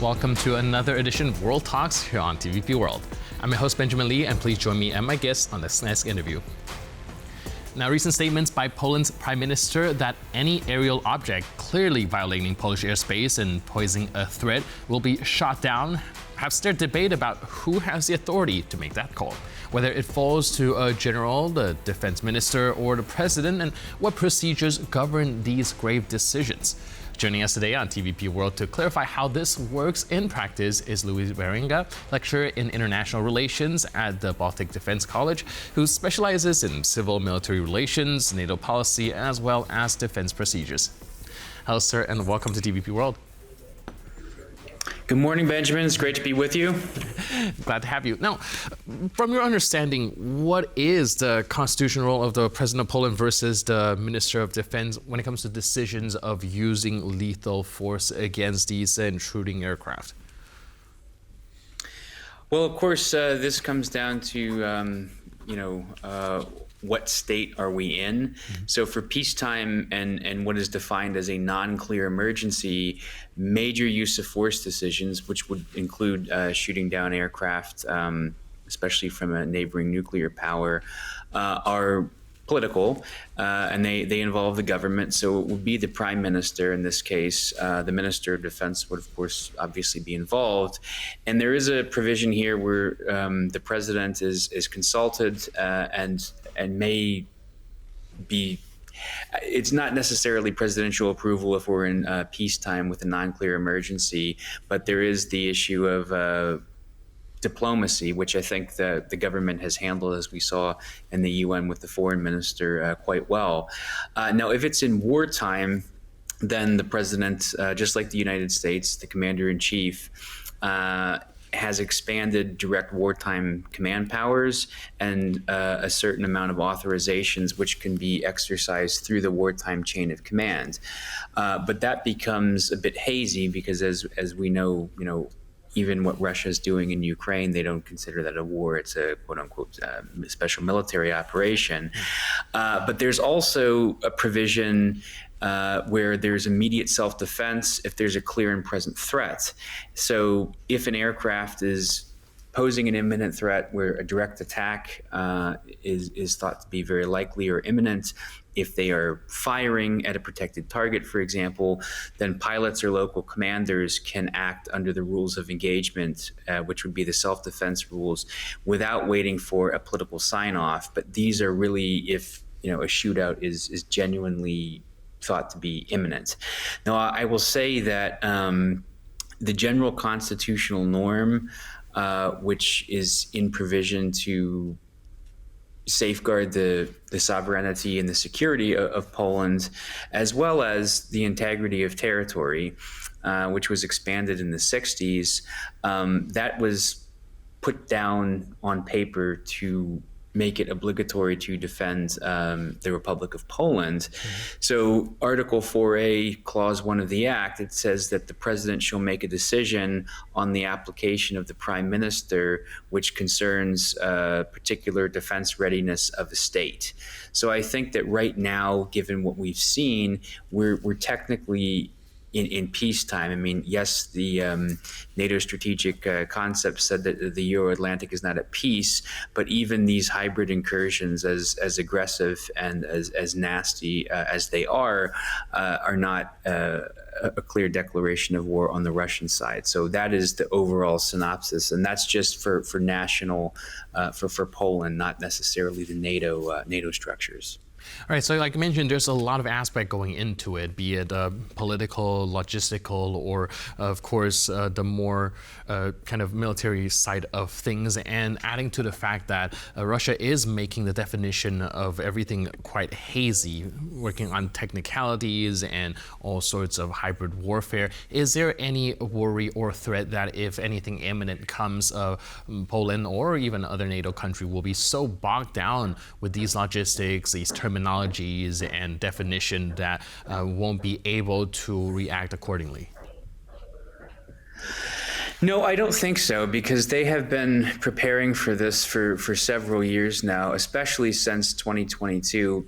Welcome to another edition of World Talks here on TVP World. I'm your host Benjamin Lee, and please join me and my guests on this next interview. Now, recent statements by Poland's Prime Minister that any aerial object clearly violating Polish airspace and posing a threat will be shot down have stirred debate about who has the authority to make that call, whether it falls to a general, the defense minister, or the president, and what procedures govern these grave decisions. Joining us today on TVP World to clarify how this works in practice is Wierenga, lecturer in international relations at the Baltic Defence College, who specializes in civil-military relations, NATO policy, as well as defense procedures. Hello, sir, and welcome to TVP World. Good morning, Benjamin. It's great to be with you. Glad to have you. Now, from your understanding, what is the constitutional role of the President of Poland versus the Minister of Defense when it comes to decisions of using lethal force against these intruding aircraft? Well, of course, this comes down to, what state are we in? Mm-hmm. So for peacetime and what is defined as a non-clear emergency, major use of force decisions, which would include shooting down aircraft, especially from a neighboring nuclear power, are political, and they involve the government. So it would be the Prime Minister in this case. The Minister of Defense would, of course, obviously be involved. And there is a provision here where the President is consulted and may be. It's not necessarily presidential approval if we're in peacetime with a non-clear emergency, but there is the issue of diplomacy, which I think the government has handled, as we saw in the UN with the foreign minister, quite well. Now, if it's in wartime, then the president, just like the United States, the commander-in-chief, has expanded direct wartime command powers and a certain amount of authorizations which can be exercised through the wartime chain of command. But that becomes a bit hazy because, as we know, even what Russia is doing in Ukraine, they don't consider that a war. It's a quote-unquote special military operation. But there's also a provision where there's immediate self-defense if there's a clear and present threat. So if an aircraft is posing an imminent threat where a direct attack is thought to be very likely or imminent, if they are firing at a protected target, for example, then pilots or local commanders can act under the rules of engagement, which would be the self-defense rules, without waiting for a political sign-off. But these are really if a shootout is genuinely thought to be imminent. Now, I will say that the general constitutional norm, which is in provision to safeguard the sovereignty and the security of Poland, as well as the integrity of territory, which was expanded in the 60s, that was put down on paper to make it obligatory to defend the Republic of Poland. Mm-hmm. So Article 4A, Clause 1 of the Act, it says that the President shall make a decision on the application of the Prime Minister, which concerns particular defense readiness of the state. So I think that right now, given what we've seen, we're technically in peacetime. I mean, yes, the NATO strategic concept said that the Euro-Atlantic is not at peace, but even these hybrid incursions, as aggressive and as nasty as they are not a clear declaration of war on the Russian side. So that is the overall synopsis, and that's just for national, for Poland, not necessarily the NATO structures. All right, so like you mentioned, there's a lot of aspect going into it, be it political, logistical, or of course the more kind of military side of things, and adding to the fact that Russia is making the definition of everything quite hazy, working on technicalities and all sorts of hybrid warfare. Is there any worry or threat that if anything imminent comes, Poland or even other NATO country will be so bogged down with these logistics, these terminologies and definition that won't be able to react accordingly? No, I don't think so, because they have been preparing for this for several years now, especially since 2022.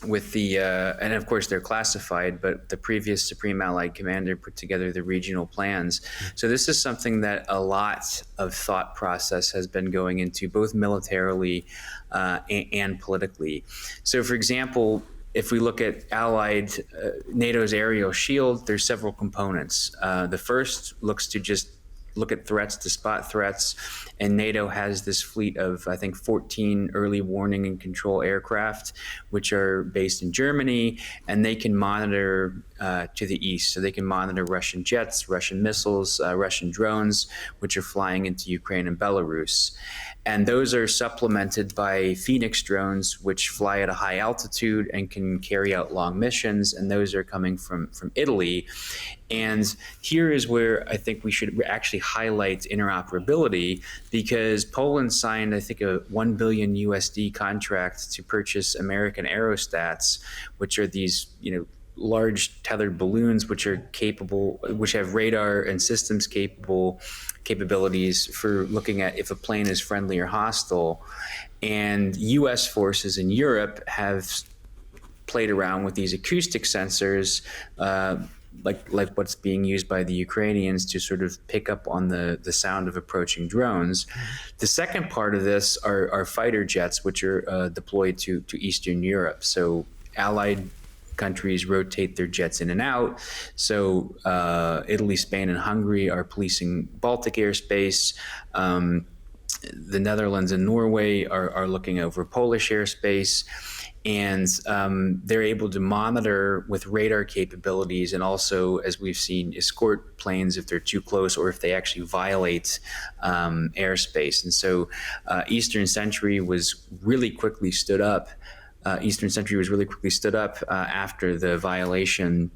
with the and of course they're classified, but the previous Supreme Allied Commander put together the regional plans. So this is something that a lot of thought process has been going into, both militarily and politically. So, for example, if we look at Allied NATO's aerial shield, there's several components. The first looks to just look at threats, to spot threats, and NATO has this fleet of, I think, 14 early warning and control aircraft, which are based in Germany, and they can monitor to the east. So they can monitor Russian jets, Russian missiles, Russian drones, which are flying into Ukraine and Belarus. And those are supplemented by Phoenix drones, which fly at a high altitude and can carry out long missions. And those are coming from Italy. And here is where I think we should actually highlight interoperability, because Poland signed, I think, a $1 billion USD contract to purchase American aerostats, which are these, large tethered balloons, which are capable, which have radar and systems capabilities for looking at if a plane is friendly or hostile. And U.S. forces in Europe have played around with these acoustic sensors, like what's being used by the Ukrainians to sort of pick up on the sound of approaching drones. The second part of this are fighter jets, which are deployed to Eastern Europe. So Allied countries rotate their jets in and out. So Italy, Spain, and Hungary are policing Baltic airspace. The Netherlands and Norway are looking over Polish airspace. And they're able to monitor with radar capabilities, and also, as we've seen, escort planes if they're too close or if they actually violate airspace. And so Eastern Sentry was really quickly stood up. After the violation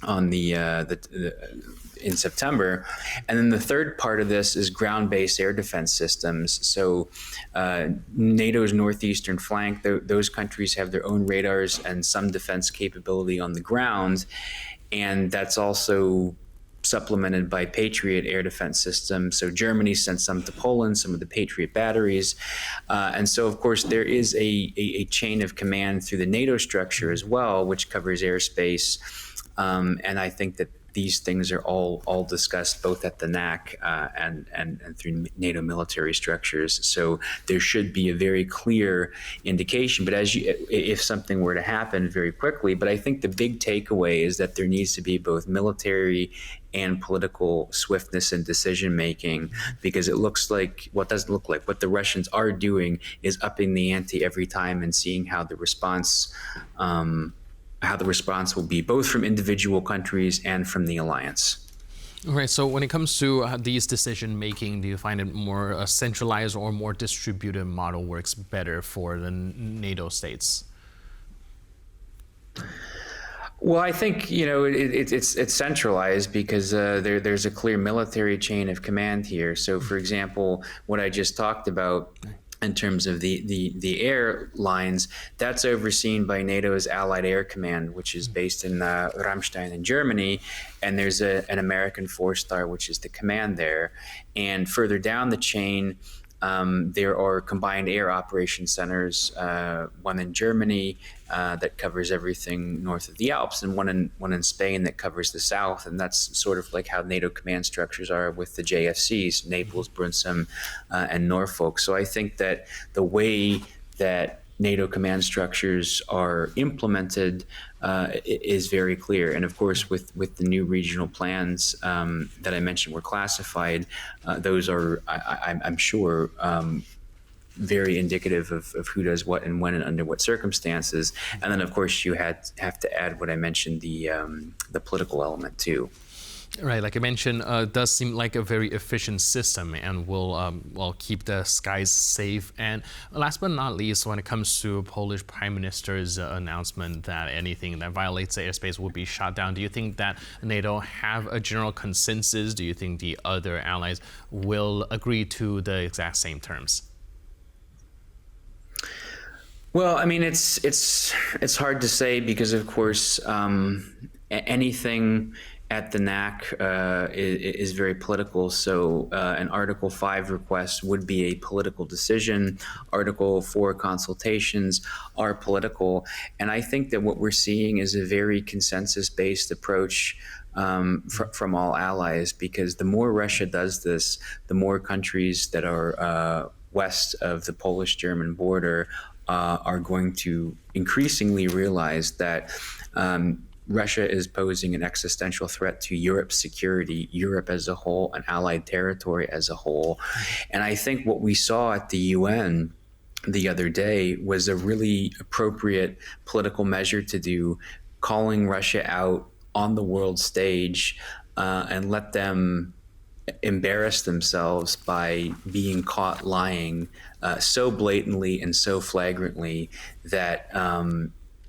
on in September. And then the third part of this is ground-based air defense systems. So NATO's northeastern flank, those countries have their own radars and some defense capability on the ground. And that's also supplemented by Patriot air defense systems. So Germany sent some to Poland, some of the Patriot batteries. And so, of course, there is a chain of command through the NATO structure as well, which covers airspace. And I think that these things are all discussed both at the NAC and through NATO military structures. So there should be a very clear indication. But if something were to happen very quickly, but I think the big takeaway is that there needs to be both military and political swiftness in decision making, because it looks like what the Russians are doing is upping the ante every time and seeing how the response will be, both from individual countries and from the alliance. All right. So when it comes to these decision making, do you find it more centralized or more distributed model works better for the NATO states? Well, I think it's centralized because there's a clear military chain of command here. So, for example, what I just talked about in terms of the airlines, that's overseen by NATO's Allied Air Command, which is based in Ramstein in Germany, and there's an American 4-star, which is the command there. And further down the chain, there are combined air operation centers, one in Germany that covers everything north of the Alps, and one in Spain that covers the south. And that's sort of like how NATO command structures are with the JFCs, Naples, Brunssum, and Norfolk. So I think that the way that NATO command structures are implemented is very clear. And of course, with the new regional plans that I mentioned were classified, those are, I'm sure, very indicative of who does what and when and under what circumstances. And then, of course, you have to add what I mentioned, the political element too. Right, like I mentioned, does seem like a very efficient system and will keep the skies safe. And last but not least, when it comes to Polish Prime Minister's announcement that anything that violates the airspace will be shot down, do you think that NATO have a general consensus? Do you think the other allies will agree to the exact same terms? Well, I mean, it's hard to say because, of course, anything at the NAC is very political. So an Article 5 request would be a political decision. Article 4 consultations are political. And I think that what we're seeing is a very consensus-based approach from all allies, because the more Russia does this, the more countries that are west of the Polish-German border are going to increasingly realize that Russia is posing an existential threat to Europe's security, Europe as a whole, and allied territory as a whole. And I think what we saw at the UN the other day was a really appropriate political measure to do, calling Russia out on the world stage and let them embarrass themselves by being caught lying so blatantly and so flagrantly that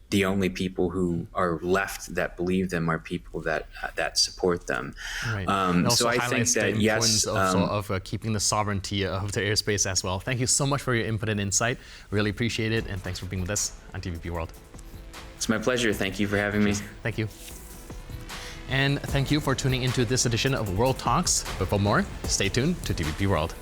the only people who are left that believe them are people that support them. Right. So I think that yes, of keeping the sovereignty of the airspace as well. Thank you so much for your input and insight. Really appreciate it, and thanks for being with us on TVP World. It's my pleasure. Thank you for having me. Thank you. And thank you for tuning into this edition of World Talks. But for more, stay tuned to TVP World.